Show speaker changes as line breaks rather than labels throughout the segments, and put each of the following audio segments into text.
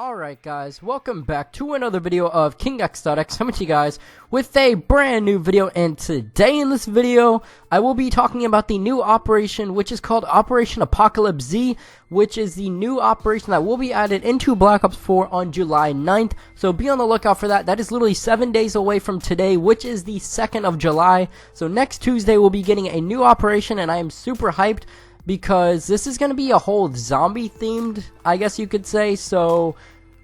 Alright guys, welcome back to another video of KingX.X coming to you guys with a brand new video, and today in this video I will be talking about the new operation which is called Operation Apocalypse Z, which is the new operation that will be added into Black Ops 4 on July 9th, so be on the lookout for that. That is literally 7 days away from today, which is the 2nd of July, so next Tuesday we'll be getting a new operation and I am super hyped because this is going to be a whole zombie themed, I guess you could say. So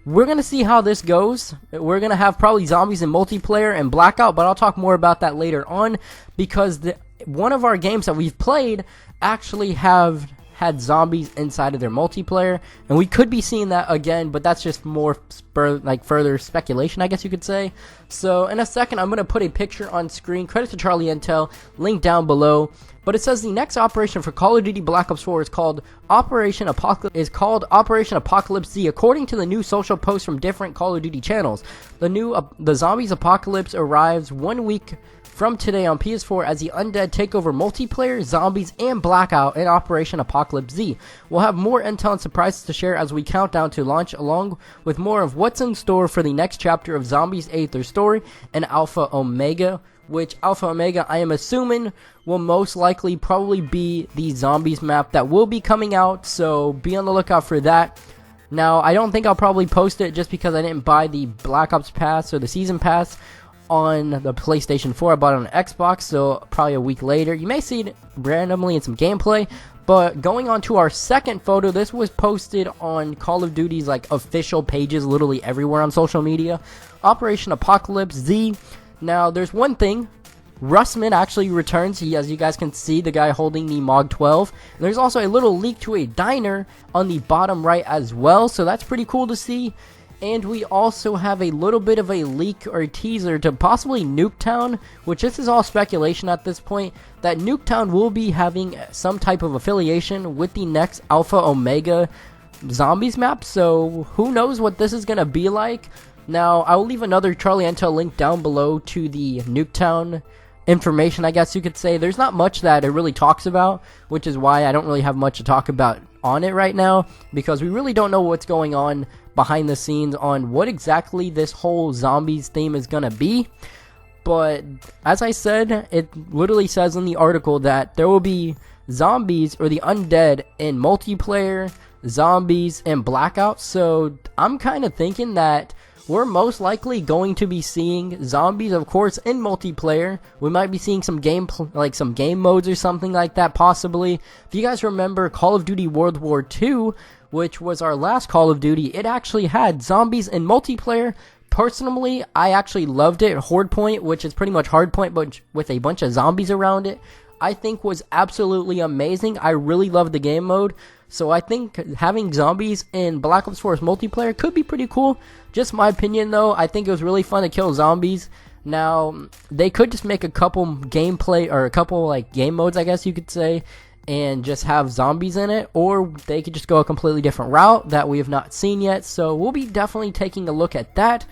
we're going to see how this goes. We're going to have probably zombies in multiplayer and Blackout, but I'll talk more about that later on, because one of our games that we've played actually have had zombies inside of their multiplayer, and we could be seeing that again, but that's just more further speculation, I guess you could say. So in a second I'm going to put a picture on screen, credit to Charlie Intel, link down below, but it says the next operation for Call of Duty Black Ops 4 is called Operation Apocalypse Z, according to the new social posts from different Call of Duty channels. The Zombies Apocalypse arrives 1 week from today on PS4 as the undead take over multiplayer, zombies, and Blackout in Operation Apocalypse Z. We'll have more intel and surprises to share as we count down to launch, along with more of what's in store for the next chapter of Zombies Aether story and Alpha Omega, which Alpha Omega I am assuming will most likely probably be the zombies map that will be coming out, so be on the lookout for that. Now, I don't think I'll probably post it just because I didn't buy the Black Ops Pass or the Season Pass on the PlayStation 4. I bought it on Xbox, so probably a week later. You may see it randomly in some gameplay. But going on to our second photo, this was posted on Call of Duty's official pages literally everywhere on social media. Operation Apocalypse Z. Now, there's one thing. Russman actually returns, as you guys can see, the guy holding the MOG 12. And there's also a little leak to a diner on the bottom right as well, so that's pretty cool to see. And we also have a little bit of a leak or a teaser to possibly NUKETOWN, which this is all speculation at this point, that NUKETOWN will be having some type of affiliation with the next Alpha Omega Zombies map, so who knows what this is going to be like. Now, I will leave another Charlie Intel link down below to the NUKETOWN information, I guess you could say. There's not much that it really talks about, which is why I don't really have much to talk about on it right now, because we really don't know what's going on behind the scenes on what exactly this whole zombies theme is gonna be. But as I said, it literally says in the article that there will be zombies or the undead in multiplayer, zombies, and Blackout. So I'm kind of thinking that we're most likely going to be seeing zombies, of course, in multiplayer. We might be seeing some game modes or something like that, possibly. If you guys remember Call of Duty World War II, which was our last Call of Duty, it actually had zombies in multiplayer. Personally, I actually loved it. Hardpoint, which is pretty much Hardpoint, but with a bunch of zombies around it, I think was absolutely amazing. I really loved the game mode. So I think having zombies in Black Ops 4's multiplayer could be pretty cool. Just my opinion though, I think it was really fun to kill zombies. Now, they could just make a couple gameplay, or a couple game modes, I guess you could say, and just have zombies in it, or they could just go a completely different route that we have not seen yet. So we'll be definitely taking a look at that.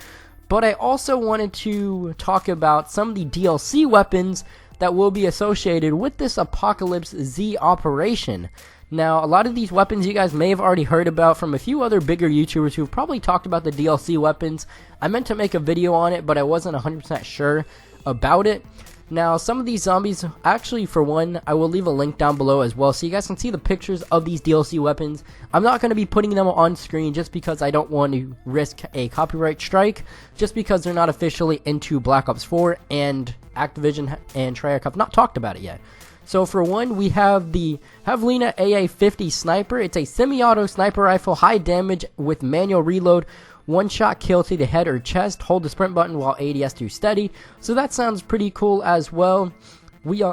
But I also wanted to talk about some of the DLC weapons that will be associated with this Apocalypse Z operation. Now, a lot of these weapons you guys may have already heard about from a few other bigger YouTubers who've probably talked about the DLC weapons. I meant to make a video on it, but I wasn't 100% sure about it. Now, some of these zombies, actually, for one, I will leave a link down below as well, so you guys can see the pictures of these DLC weapons. I'm not going to be putting them on screen just because I don't want to risk a copyright strike, just because they're not officially into Black Ops 4, and Activision and Treyarch have not talked about it yet. So for one, we have the Javelina Aaa 50 Sniper. It's a semi-auto sniper rifle, high damage with manual reload. One shot kill to the head or chest. Hold the sprint button while ADS to steady. So that sounds pretty cool as well.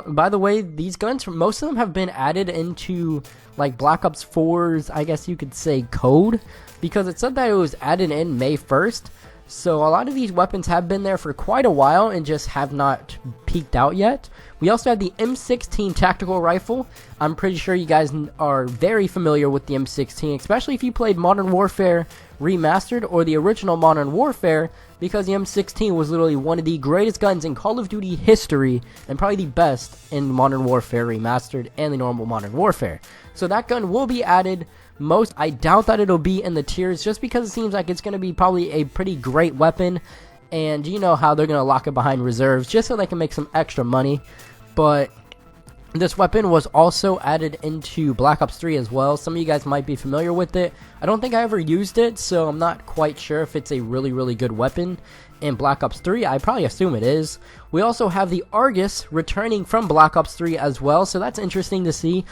By the way, these guns, most of them have been added into Black Ops 4's, I guess you could say, code, because it said that it was added in May 1st. So a lot of these weapons have been there for quite a while and just have not peaked out yet. We also have the M16 Tactical Rifle. I'm pretty sure you guys are very familiar with the M16, especially if you played Modern Warfare Remastered or the original Modern Warfare, because the M16 was literally one of the greatest guns in Call of Duty history and probably the best in Modern Warfare Remastered and the normal Modern Warfare. So that gun will be added I doubt that it'll be in the tiers, just because it seems like it's going to be probably a pretty great weapon, and you know how they're going to lock it behind reserves just so they can make some extra money. But this weapon was also added into Black Ops 3 as well. Some of you guys might be familiar with it. I don't think I ever used it, so I'm not quite sure if it's a really good weapon in Black Ops 3. I probably assume it is. We also have the Argos returning from Black Ops 3 as well, so that's interesting to see.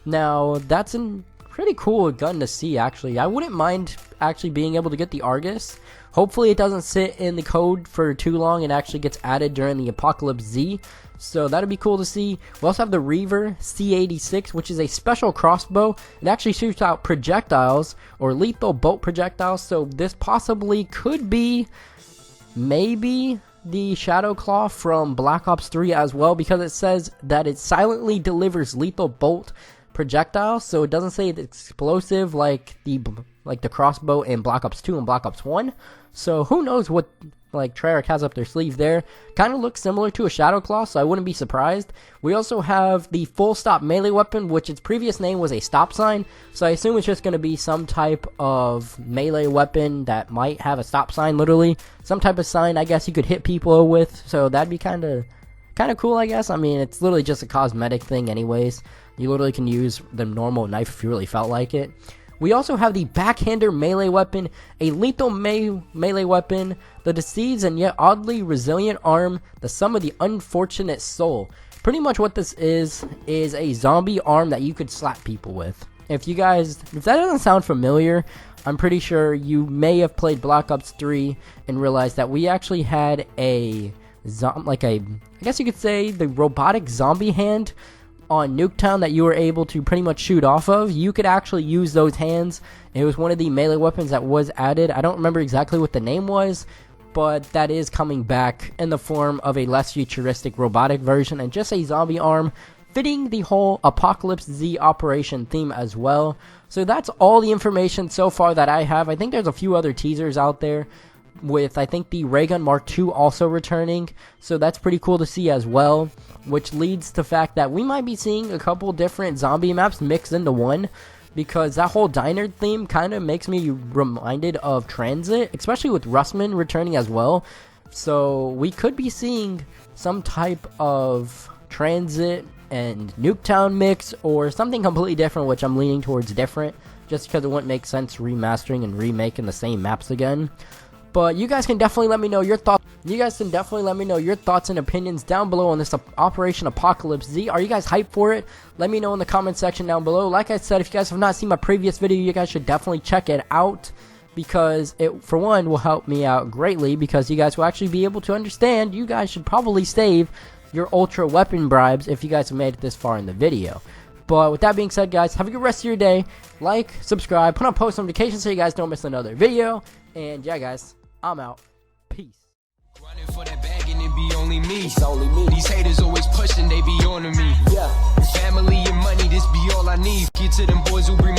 Now, that's a pretty cool gun to see, actually. I wouldn't mind actually being able to get the Argos. Hopefully it doesn't sit in the code for too long and actually gets added during the Apocalypse Z. So that'd be cool to see. We also have the REAVER C86, which is a special crossbow. It actually shoots out projectiles, or lethal bolt projectiles. So this possibly could be maybe the Shadow Claw from Black Ops 3 as well, because it says that it silently delivers lethal bolt projectiles. So it doesn't say it's explosive like the crossbow in Black Ops 2 and Black Ops 1. So who knows what Treyarch has up their sleeve there. Kind of looks similar to a Shadow Claw, so I wouldn't be surprised. We also have the full stop melee weapon, which its previous name was a stop sign, so I assume it's just going to be some type of melee weapon that might have a stop sign, literally. Some type of sign, I guess, you could hit people with, so that'd be kind of cool, I guess. I mean, it's literally just a cosmetic thing anyways. You literally can use the normal knife if you really felt like it. We also have the Backhander melee weapon, a lethal melee weapon, the diseased and yet oddly resilient arm, the sum of the unfortunate soul. Pretty much what this is a zombie arm that you could slap people with. If that doesn't sound familiar, I'm pretty sure you may have played Black Ops 3 and realized that we actually had I guess you could say the robotic zombie hand on NUKETOWN that you were able to pretty much shoot off of. You could actually use those hands. It was one of the melee weapons that was added. I don't remember exactly what the name was, but that is coming back in the form of a less futuristic robotic version and just a zombie arm, fitting the whole Apocalypse Z operation theme as well. So that's all the information so far that I have. I think there's a few other teasers out there, with I think the Ray Gun Mark II also returning, so that's pretty cool to see as well, which leads to the fact that we might be seeing a couple different zombie maps mixed into one, because that whole diner theme kind of makes me reminded of Transit, especially with Russman returning as well. So we could be seeing some type of Transit and NUKETOWN mix, or something completely different, which I'm leaning towards different, just because it wouldn't make sense remastering and remaking the same maps again. But you guys can definitely let me know your thoughts. And opinions down below on this Operation Apocalypse Z. Are you guys hyped for it? Let me know in the comment section down below. Like I said, if you guys have not seen my previous video, you guys should definitely check it out, because it, for one, will help me out greatly, because you guys will actually be able to understand. You guys should probably save your ultra weapon bribes if you guys have made it this far in the video. But with that being said, guys, have a good rest of your day. Like, subscribe, put on post notifications so you guys don't miss another video. And yeah, guys, I'm out. Peace.
Running for that bag and it be only me. It's only me. These haters always pushing, they be on to me. Yeah. Family and money, this be all I need. Get to them boys who bring